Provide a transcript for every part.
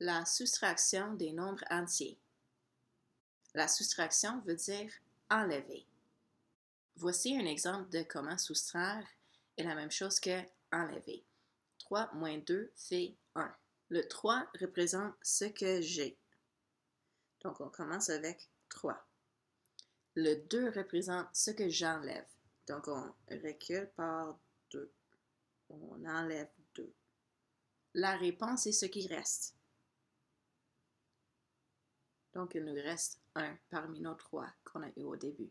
La soustraction des nombres entiers. La soustraction veut dire enlever. Voici un exemple de comment soustraire est la même chose que enlever. 3 moins 2 fait 1. Le 3 représente ce que j'ai. Donc, on commence avec 3. Le 2 représente ce que j'enlève. Donc, on recule par 2. On enlève 2. La réponse est ce qui reste. Donc, il nous reste 1 parmi nos 3 qu'on a eu au début.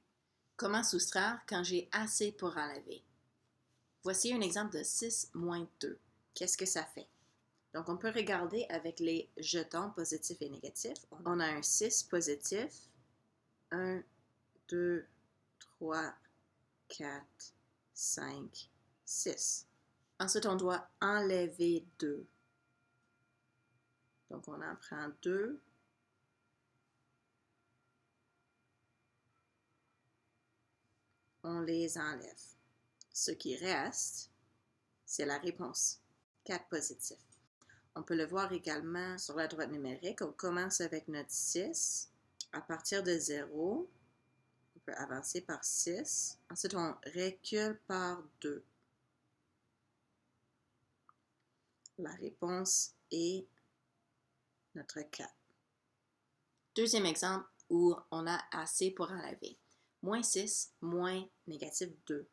Comment soustraire quand j'ai assez pour enlever? Voici un exemple de 6 moins 2. Qu'est-ce que ça fait? Donc, on peut regarder avec les jetons positifs et négatifs. On a un 6 positif. 1, 2, 3, 4, 5, 6. Ensuite, on doit enlever 2. Donc, on en prend 2. On les enlève. Ce qui reste, c'est la réponse. 4 positifs. On peut le voir également sur la droite numérique. On commence avec notre 6. À partir de 0, on peut avancer par 6. Ensuite, on recule par 2. La réponse est notre 4. Deuxième exemple où on a assez pour enlever. Moins 6, moins négatif 2.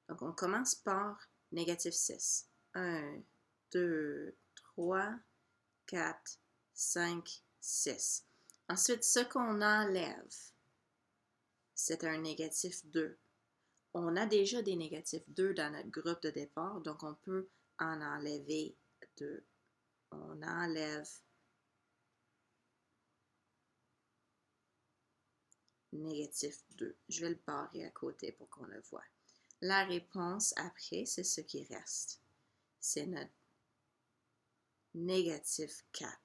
Donc, on commence par négatif 6. 1, 2, 3, 4, 5, 6. Ensuite, ce qu'on enlève, c'est un négatif 2. On a déjà des négatifs 2 dans notre groupe de départ, donc on peut en enlever 2. On enlève négatif 2. Je vais le barrer à côté pour qu'on le voit. La réponse après, c'est ce qui reste. C'est notre négatif 4.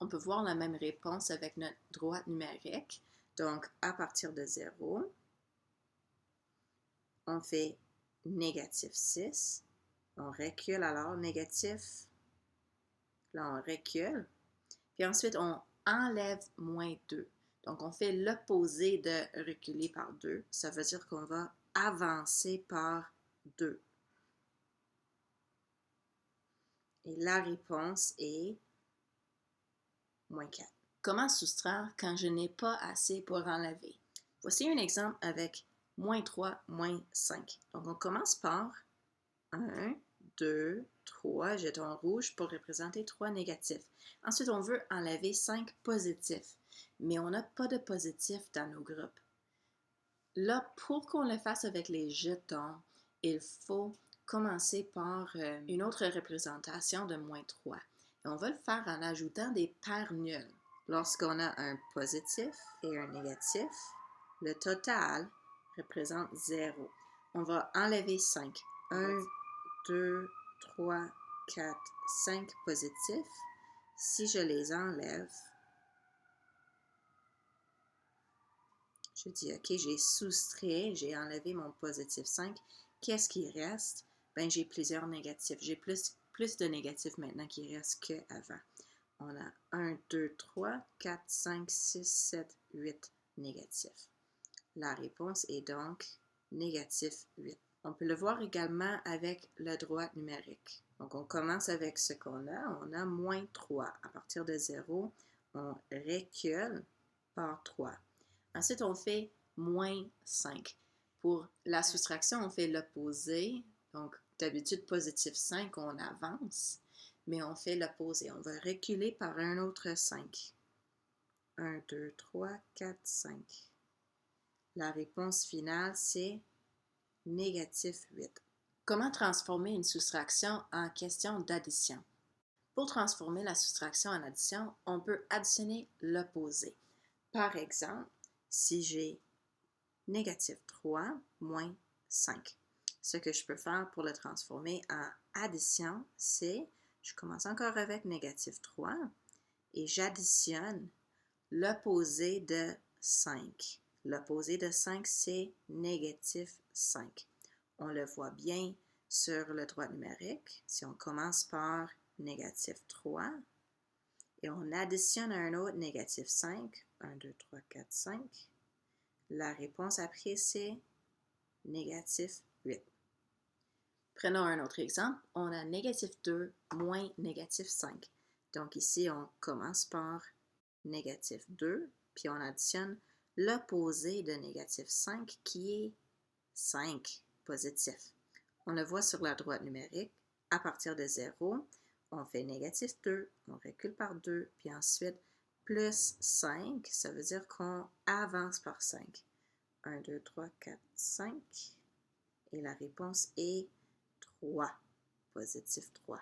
On peut voir la même réponse avec notre droite numérique. Donc, à partir de 0, on fait négatif 6. On recule alors négatif. Là, on recule. Puis ensuite, on enlève moins 2. Donc, on fait l'opposé de reculer par 2. Ça veut dire qu'on va avancer par 2. Et la réponse est moins 4. Comment soustraire quand je n'ai pas assez pour enlever? Voici un exemple avec moins 3, moins 5. Donc, on commence par 1, 2, 3 jetons rouges pour représenter 3 négatifs. Ensuite, on veut enlever 5 positifs, mais on n'a pas de positifs dans nos groupes. Là, pour qu'on le fasse avec les jetons, il faut commencer par une autre représentation de moins 3. Et on va le faire en ajoutant des paires nulles. Lorsqu'on a un positif et un négatif, le total représente 0. On va enlever 5. 1, 2, 3, 4, 5 positifs. Si je les enlève, je dis OK, j'ai soustrait, j'ai enlevé mon positif 5. Qu'est-ce qui reste? Ben, j'ai plusieurs négatifs. J'ai plus de négatifs maintenant qui restent qu'avant. On a 1, 2, 3, 4, 5, 6, 7, 8 négatifs. La réponse est donc négatif 8. On peut le voir également avec la droite numérique. Donc, on commence avec ce qu'on a. On a moins 3. À partir de 0, on recule par 3. Ensuite, on fait moins 5. Pour la soustraction, on fait l'opposé. Donc, d'habitude, positif 5, on avance. Mais on fait l'opposé. On va reculer par un autre 5. 1, 2, 3, 4, 5. La réponse finale, c'est négatif 8. Comment transformer une soustraction en question d'addition? Pour transformer la soustraction en addition, on peut additionner l'opposé. Par exemple, si j'ai négatif 3 moins 5, ce que je peux faire pour le transformer en addition, c'est, je commence encore avec négatif 3 et j'additionne l'opposé de 5. L'opposé de 5, c'est négatif 5. On le voit bien sur le droit numérique. Si on commence par négatif 3 et on additionne un autre négatif 5. 1, 2, 3, 4, 5. La réponse après, c'est négatif 8. Prenons un autre exemple. On a négatif 2 moins négatif 5. Donc ici, on commence par négatif 2, puis on additionne l'opposé de négatif 5 qui est 5 positif. On le voit sur la droite numérique. À partir de 0, on fait négatif 2, on recule par 2, puis ensuite plus 5, ça veut dire qu'on avance par 5. 1, 2, 3, 4, 5. Et la réponse est 3, positif 3.